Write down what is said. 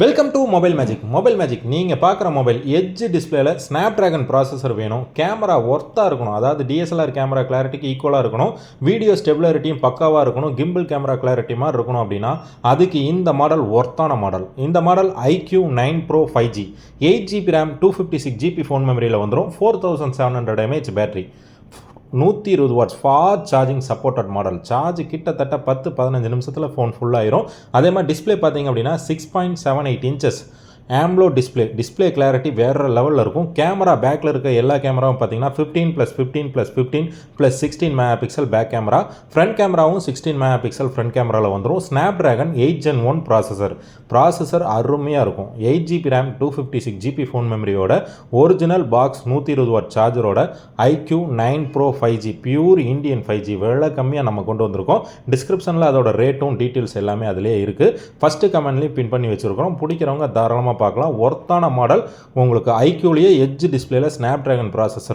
Welcome to mobile magic. Mobile magic நீங்கள் பார்க்குற mobile edge டிஸ்பிளேல ஸ்னாப் ட்ராகன் ப்ராசஸர் வேணும், கேமரா ஒர்த்தாக இருக்கணும், அதாவது டிஎஸ்எல்ஆர் கேமரா கிளாரிட்டிக்கு ஈக்குவலாக இருக்கணும், வீடியோ ஸ்டெபிலிட்டியும் பக்காவாக இருக்கணும், கிம்பிள் கேமரா கிளாரிட்டி மாதிரி இருக்கணும் அப்படின்னா அதுக்கு இந்த மாடல் ஒர்த்தான மாடல். இந்த model iQOO9 Pro 5G 8GB RAM 256GB phone மெமரியில் வந்துடும். 4700 mAh battery, 120 watts fast charging supported model. Charge கிட்டத்தட்ட 10-15 நிமிஷத்தில் ஃபோன் ஃபுல்லாயிரும். அதே மாதிரி டிஸ்பிளே பார்த்தீங்க அப்படின்னா 6.78 இன்ச்சஸ் ஆம்லோ டிஸ்பிளே கிளாரிட்டி வேறு லெவலில் இருக்கும். கேமரா பேக்கில் இருக்க எல்லா கேமராவும் பார்த்தீங்கன்னா 15+15+15+16 mega pixel back camera. Front கேமராவும் 16 மெகா பிக்சல் ஃப்ரண்ட் கேமராவில் வந்துடும். ஸ்னாப் ட்ராகன் 8 Gen 1 ப்ராசஸர் அருமையாக இருக்கும். 8GB RAM 256GB ஃபோன் மெமரியோட ஒரிஜினல் பாக்ஸ் 120 வாட் சார்ஜரோட iQOO9 Pro 5G pure Indian 5G விலை கம்மியாக நம்ம கொண்டு வந்திருக்கோம். டிஸ்கிரிப்ஷனில் அதோட ரேட்டும் டீட்டெயில்ஸ் எல்லாமே அதிலே இருக்குது. ஃபஸ்ட்டு கமெண்ட்லேயும் பின் பண்ணி வச்சுருக்கிறோம். பிடிக்கிறவங்க தாராளமாக பார்க்கலாம். ஒர்த்தான மாடல். உங்களுக்கு iQOOலேயே எட்ஜ் டிஸ்பிளேல ஸ்னாப் ட்ராகன் ப்ராசஸர்